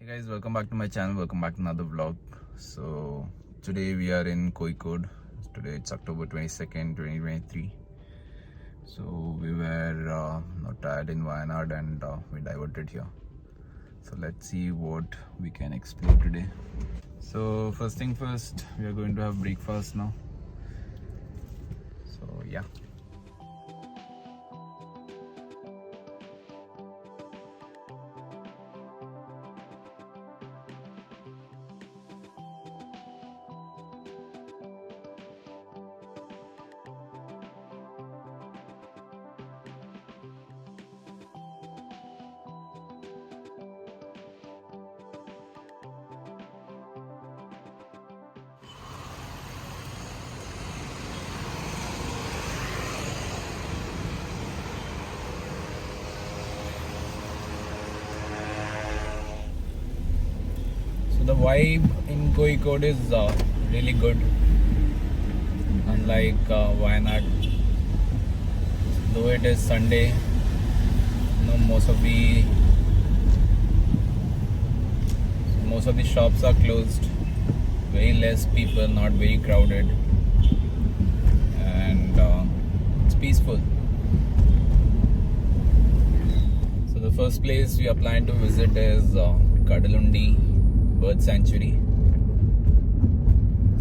Hey guys, welcome back to my channel. Welcome back to another vlog. So today we are in Kozhikode. Today it's October 22nd, 2023. So we were not tired in Wayanad and we diverted here. So let's see what we can explore today. So first thing first, we are going to have breakfast now. So yeah. The vibe in Kozhikode is really good, unlike Wayanad. Though it is Sunday, most of the shops are closed. Very less people, not very crowded, and it's peaceful. So the first place we are planning to visit is Kadalundi bird sanctuary.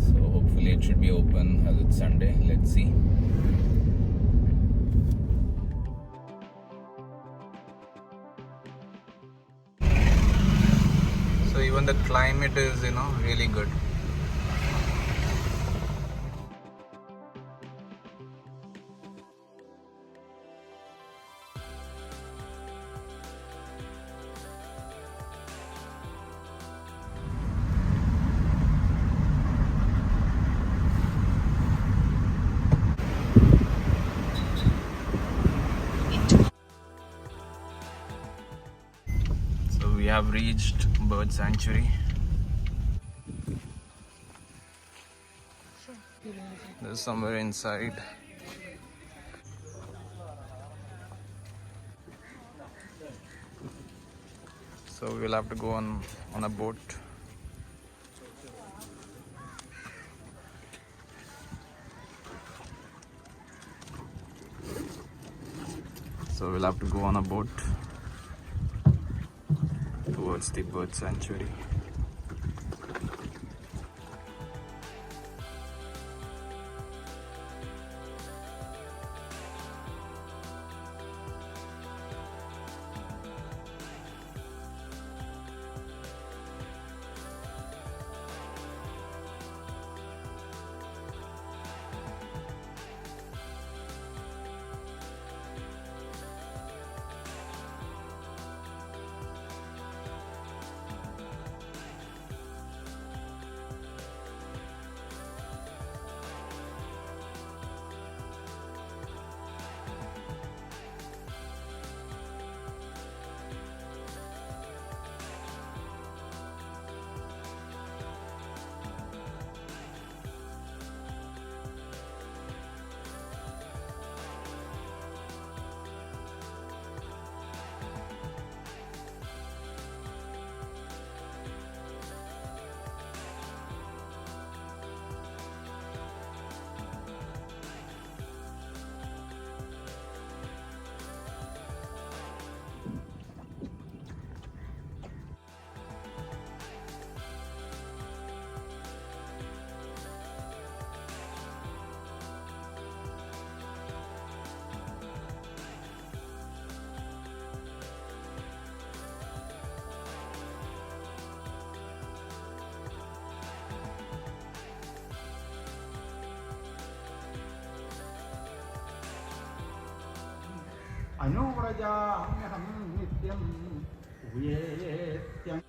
So hopefully it should be open as it's Sunday. Let's see. So even the climate is really good. We have reached bird sanctuary. There's somewhere inside. So we'll have to go on a boat. So we'll have to go on a boat towards the bird sanctuary. अनुव्रजाम्यहं नित्यं भूयेत्यं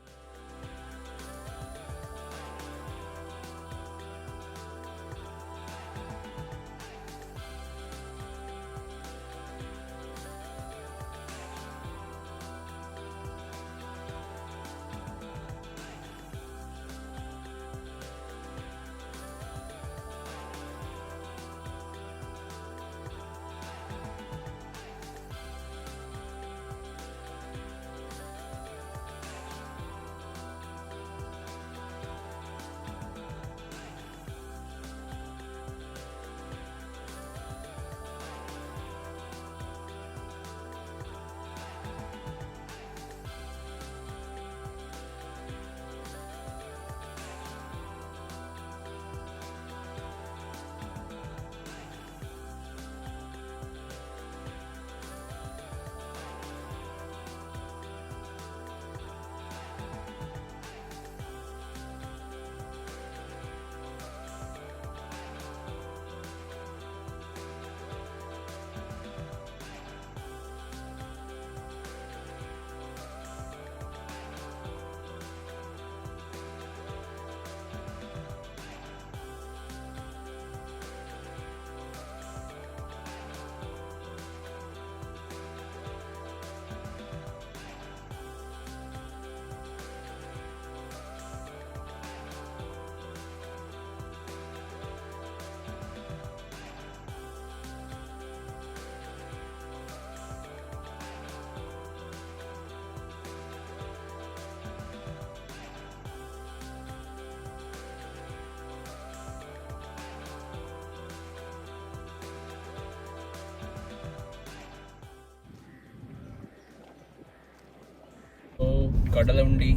Kadalundi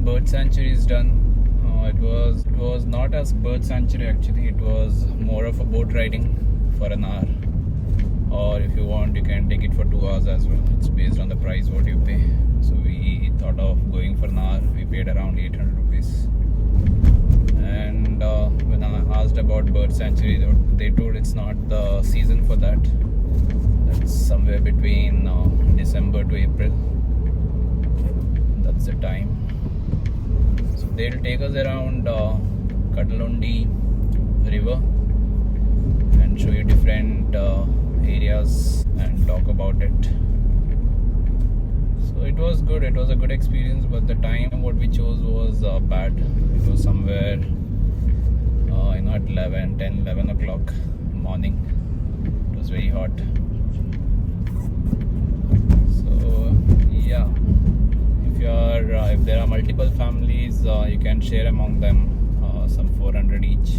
bird sanctuary is done. It was not as bird sanctuary actually. It was more of a boat riding for an hour. Or if you want, you can take it for 2 hours as well. It's based on the price what you pay. So we thought of going for an hour. We paid around 800 rupees. And when I asked about bird sanctuary, they told it's not the season for that. That's somewhere between December to April. That's the time. So they'll take us around Kadalundi river and show you different areas and talk about it. So it was good. It was a good experience, but the time what we chose was bad. It was somewhere at 11 o'clock morning. It was very hot. So yeah, if there are multiple families, you can share among them some 400 each,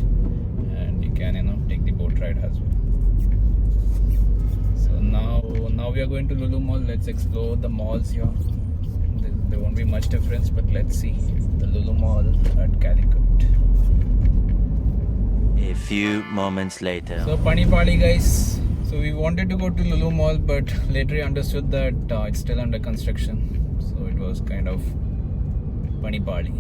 and you can take the boat ride as well. So now we are going to Lulu Mall. Let's explore the malls here. There won't be much difference, but let's see the Lulu Mall at Calicut. A few moments later. So Panipali guys. So we wanted to go to Lulu Mall, but later we understood that it's still under construction. So it was kind of Panipali.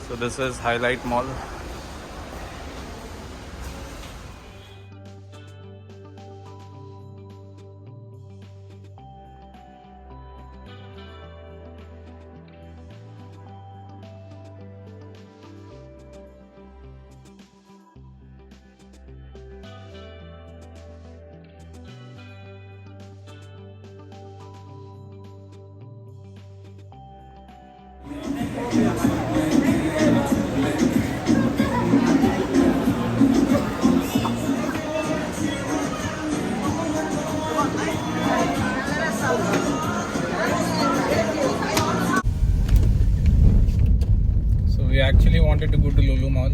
So this is HiLite Mall. We actually wanted to go to Lulu Mall,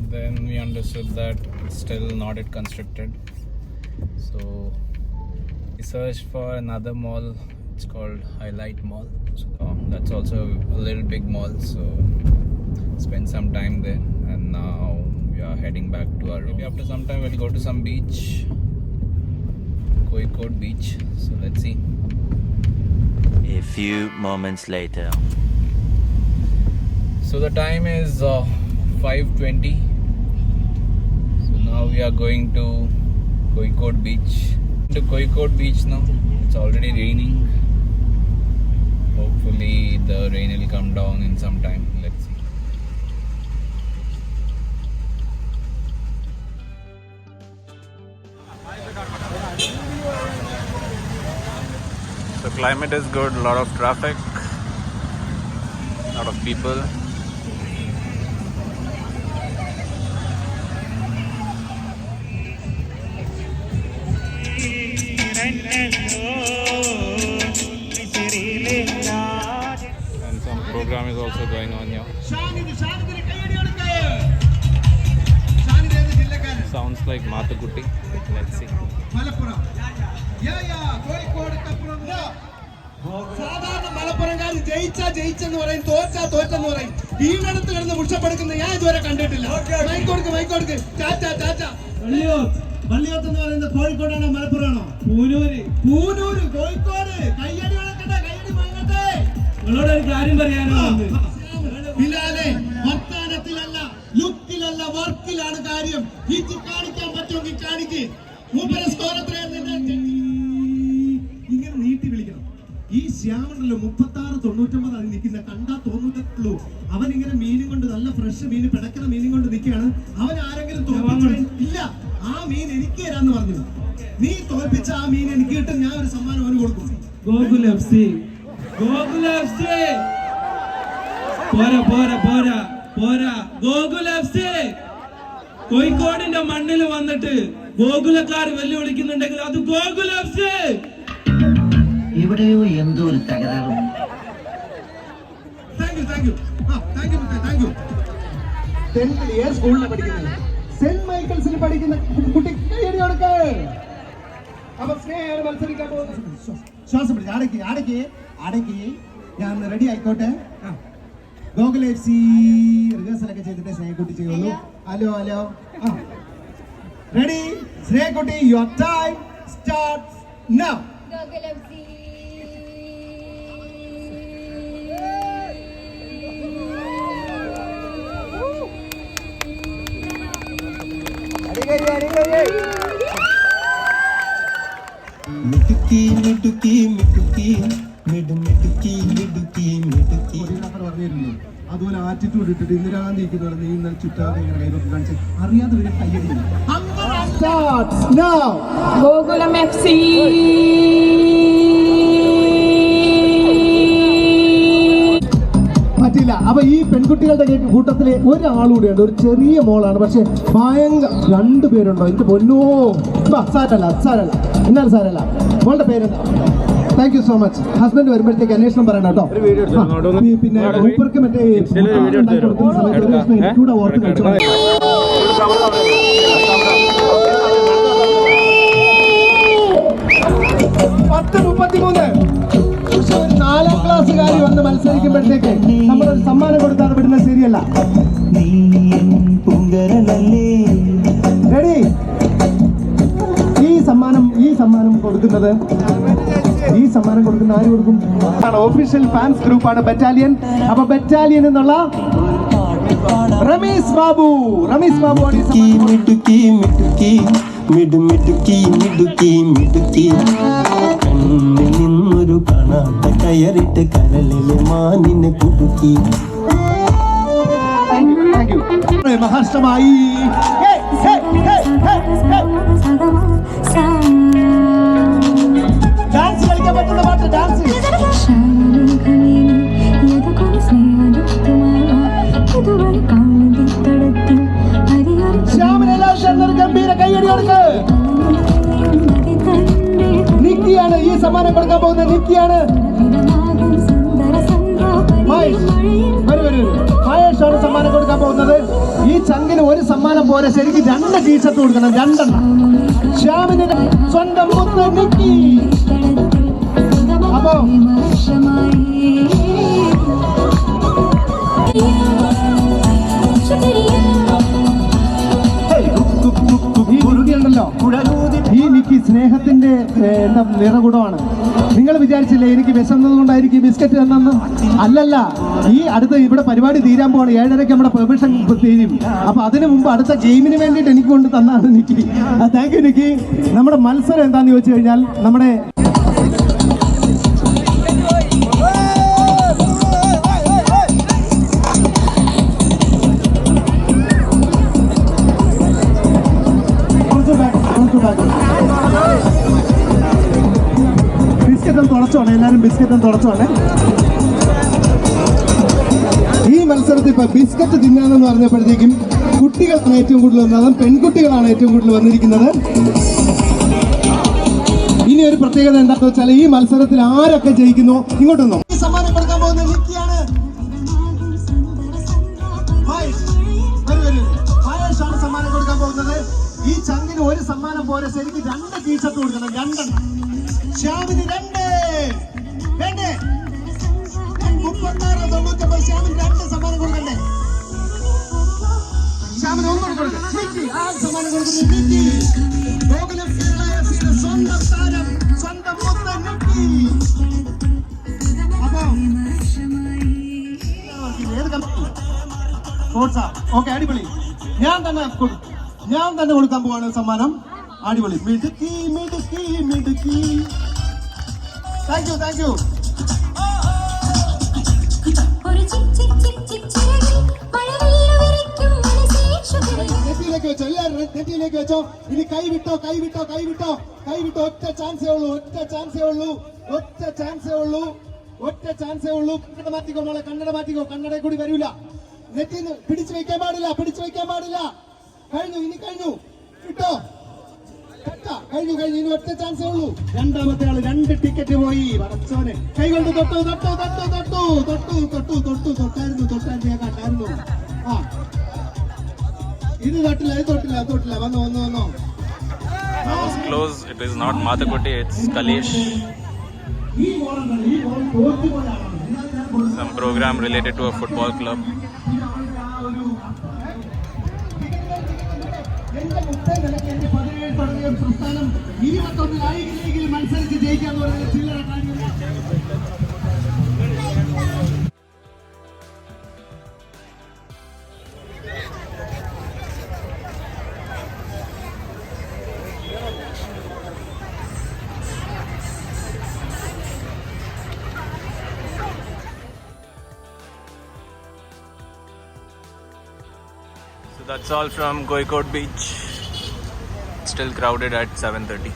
then we understood that it's still not yet constructed. So we searched for another mall. It's called HiLite Mall. So that's also a little big mall. So spent some time there, and now we are heading back to our room. Maybe after some time we'll go to some beach, Kozhikode beach. So let's see. A few moments later. So the time is 5:20. So now we are going to Kozhikode beach. To Kozhikode beach now. It's already raining. Hopefully the rain will come down in some time. Let's see. So climate is good. A lot of traffic. A lot of people. And some program is also going on here. Sounds like Mathakutti. Let's see. സാധാരണ മലപ്പുറംകാർ ജയിച്ചെന്ന് പറയും, തോറ്റെന്ന് പറയും. വീണ്ടെടുത്ത് കിടന്ന് മുഷപ്പെടുക്കുന്ന ഞാൻ ഇതുവരെ കണ്ടിട്ടില്ല. മൈക്കോടുക്ക് ചാച്ച വള്ളിയോത്ത് എന്ന് പറയുന്നത് കോഴിക്കോടാണോ മലപ്പുറമാണോ? പൂനൂര് കോഴിക്കോട്. കയ്യടി വളക്കട്ടെ, കയ്യടി വാങ്ങട്ടെ. നിങ്ങളോട് ഒരു കാര്യം പറയാനാണ്. ബിലാലെ വർത്താനത്തിലല്ല, ലുക്കിലല്ല, വർക്കിലാണ് കാര്യം. ഇത് കാണിക്കാൻ പറ്റുമെങ്കിൽ കാണിക്ക്. മൂപ്പര ഇങ്ങനെ നീട്ടി വിളിക്കണം. ഈ ശ്യാമണല്ലോ 36-99 അത് നിൽക്കുന്ന കണ്ടാ തോന്നൂട്ടുള്ളൂ. അവൻ ഇങ്ങനെ മീനും കൊണ്ട്, നല്ല ഫ്രഷ് മീൻ, പിടക്കുന്ന മീനും കൊണ്ട് നിൽക്കുകയാണ്. അവൻ ആരെങ്കിലും ഇല്ല, ആ മീൻ എനിക്ക് തരാന്ന് പറഞ്ഞു. നീ തോൽപ്പിച്ച ആ മീൻ എനിക്ക് കിട്ടും, ഞാൻ ഒരു സമ്മാനം അവന് കൊടുക്കും. ഗോകുൽ എഫ്സി പോരാ ഗോകുൽ എഫ്സി കോഴിക്കോടിന്റെ മണ്ണിൽ വന്നിട്ട് ഗോകുലക്കാർ വെല്ലുവിളിക്കുന്നുണ്ടെങ്കിൽ അത് ഗോകുൽ എഫ്സി. ഇവിടെയോ എന്തോ ഒരു തകരാറും. Thank you. ഏത് സ്കൂളിലാണ് പഠിക്കുന്നത്? സെന്റ് മൈക്കിൾസിൽ പഠിക്കുന്ന കുട്ടി കൈയടി കൊടുക്ക്. അപ്പൊ സ്നേഹം മത്സരിക്കാൻ പോകുന്നു. ശ്വാസം പിടിച്ച് അടക്കി ഞാൻ റെഡി ആയിക്കോട്ടെ. ഗോകുൽ FC റിഹേഴ്സലൊക്കെ ചെയ്തിട്ട് സ്നേഹക്കുട്ടി ചെയ്യുള്ളൂ. Hello ready? Snehakutty, your time starts now. Gokul FC അതുപോലെ ആറ്റിറ്റ്യൂഡ് ഇട്ടിട്ട് ഇന്ദിരാഗാന്ധി ഇരിക്കുന്ന നീ ഇന്നലെ ചുറ്റാതെ ഇങ്ങനെ കൈകൊക്കെ കാണിച്ച് അറിയാതെ വരെ കയ്യടിയില്ല. ഗോകുലം FC പറ്റില്ല. അപ്പൊ ഈ പെൺകുട്ടികളുടെ കൂട്ടത്തിലെ ഒരാളൂടെയുണ്ട്, ഒരു ചെറിയ മോളാണ്, പക്ഷെ ഭയങ്കര രണ്ടുപേരുണ്ടോ എനിക്ക് പൊന്നോ. സാരല്ല എന്നാലും സാരല്ല. മോളുടെ പേരെന്താ? Thank you so much. Husband വരുമ്പോഴത്തേക്ക് അന്വേഷണം പറയണം കേട്ടോ. പിന്നെ മൂപ്പർക്ക് മറ്റേ കൊടുക്കുന്ന സമയത്ത് എനിക്കൂടെ ഓർത്ത് കഴിച്ചു. 10:33. പക്ഷെ ഒരു 4ാം ക്ലാസ്സുകാരി വന്ന് മത്സരിക്കുമ്പോഴത്തേക്ക് നമ്മളൊരു സമ്മാനം കൊടുത്താൽ വിടുന്നത് ശരിയല്ല. റെഡി? ഈ സമ്മാനം കൊടുക്കുന്നത് ആര് കൊടുക്കും? ഒഫീഷ്യൽ ഫാൻസ് ഗ്രൂപ്പാണ് ബറ്റാലിയൻ. അപ്പൊ ബറ്റാലിയൻ എന്നുള്ള റമീസ് ബാബു നിന്നൊരു കാണാത്ത കയറിട്ട് കരളിലെ മാനിനെ കുടുക്കി. മഹാഷ്ടമായി ഡാൻസ് കളിക്കാൻ പറ്റുന്ന പാട്ട്. ഡാൻസ് ശ്യാമിനെല്ലാം ഗംഭീര കൈയടി കൊടുക്ക്. നിക്കിയാണ് ഈ സമ്മാനം കൊടുക്കാൻ പോകുന്നത്. നിക്കിയാണ്. മഹേഷാണ് സമ്മാനം കൊടുക്കാൻ പോകുന്നത്. ഈ ചങ്കിന് ഒരു സമ്മാനം പോലെ ശരിക്കും 2 ടീഷർട്ട് കൊടുക്കണം. 2 ശ്യാമിന് സ്വന്തം മുത്ത് നിക്കി. അപ്പൊ ഉണ്ടല്ലോ ഈ നിക്കി സ്നേഹത്തിന്റെ എന്താ നിറകുടമാണ്. നിങ്ങൾ വിചാരിച്ചില്ലേ എനിക്ക് വിശന്നത് കൊണ്ടായിരിക്കും ബിസ്ക്കറ്റ് തന്നെന്ന്? അല്ലല്ല. ഈ അടുത്ത ഇവിടെ പരിപാടി തീരാൻ പോവാണ്. 7:30 നമ്മുടെ പെർമിഷൻ തീരും. അപ്പൊ അതിനു മുമ്പ് അടുത്ത ഗെയിമിന് വേണ്ടിയിട്ട് എനിക്ക് കൊണ്ട് തന്നാണ് നിക്കി. Thank you Nikki. നമ്മുടെ മത്സരം എന്താന്ന് ചോദിച്ചു കഴിഞ്ഞാൽ നമ്മുടെ ബിസ്ക്കറ്റും തുടച്ചോണേ. എല്ലാവരും ബിസ്ക്കറ്റും തുടച്ചോണേ. ഈ മത്സരത്തിൽ ഇപ്പൊ ബിസ്ക്കറ്റ് തിന്നാനെന്ന് പറഞ്ഞപ്പോഴത്തേക്കും കുട്ടികളാണ് ഏറ്റവും കൂടുതൽ വന്നത്. അതും പെൺകുട്ടികളാണ് ഏറ്റവും കൂടുതൽ വന്നിരിക്കുന്നത്. ഇനി ഒരു പ്രത്യേകത എന്താണെന്ന് വെച്ചാൽ ഈ മത്സരത്തിൽ ആരൊക്കെ ജയിക്കുന്നു ഇങ്ങോട്ടൊന്നോ. ഈ സമ്മാനം കൊടുക്കാൻ പോകുന്ന നിക്കിയാണ്. മഹേഷാണ് സമ്മാനം കൊടുക്കാൻ പോകുന്നത്. ഈ ചങ്കിന് ഒരു സമ്മാനം പോലെ ശരിക്കും 2 ടീഷർട്ട് കൊടുക്കണം. 2 ശ്യാമിന് 2 36.99. ശ്യാമിന് 2 സമ്മാനം കൊടുക്കണ്ടേ? ശ്യാമിന് 1 കൊടുക്കണം. സമ്മാനം കൊടുക്കുന്നത് നിക്കി. ഗോകുലം സ്വന്തം താരം, സ്വന്തം മുത്ത് നിക്കി. അപ്പൊ ഏത് കമ്പനി? സ്പോർട്സാ? ഓക്കെ, അടിപൊളി. ഞാൻ തന്നെ കൊടുക്കാൻ പോവാണ് സമ്മാനം. അടിപൊളി. മിടുക്കി. Thank you. നെറ്റിയിലേക്ക് വെച്ചോ. എല്ലാവരും നെറ്റിയിലേക്ക് വെച്ചോ. ഇനി കൈ വിട്ടോ. ഒറ്റ ചാൻസേ ഉള്ളൂ. കണ്ണട മാറ്റിക്കോ മോളെ. കണ്ണട കൂടി വരൂല. നെറ്റിന്ന് പിടിച്ചു വെക്കാൻ പാടില്ല. കഴിഞ്ഞു. കിട്ടോ? കഴിഞ്ഞു. ഇനി ഒറ്റ ചാൻസേ ഉള്ളൂ. രണ്ടാമത്തെ ആള് 2 ടിക്കറ്റ് പോയി. വടച്ചോനെ കൈ കൊണ്ട് തൊട്ടു. തൊട്ടായിരുന്നു. കണ്ടായിരുന്നു. ഇത് തൊട്ടില്ല ഇത് തൊട്ടില്ല തൊട്ടില്ല വന്നോ വന്നോ വന്നോ. That was close. It is not Mathakoti, it's Kalesh. ഈ ബോളുണ്ടല്ലോ ഈ ball തോറ്റുപോലാണ്. Some program related to a football club. എന്റെ 30 നിലയ്ക്ക് എന്റെ 17 തുടങ്ങിയ ഒരു പ്രസ്ഥാനം 21 കായിക ലീഗിൽ മത്സരിച്ച് ജയിക്കാന്ന് പറയുന്നത് ചില്ലറ കാര്യമില്ല. So that's all from Kozhikode beach. Still crowded at 7:30.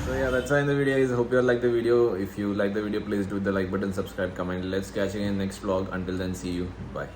So yeah, that's all in the video guys. Hope you all like the video. If you like the video, please do the like button, subscribe, comment. Let's catch you in the next vlog. Until then, see you. Bye.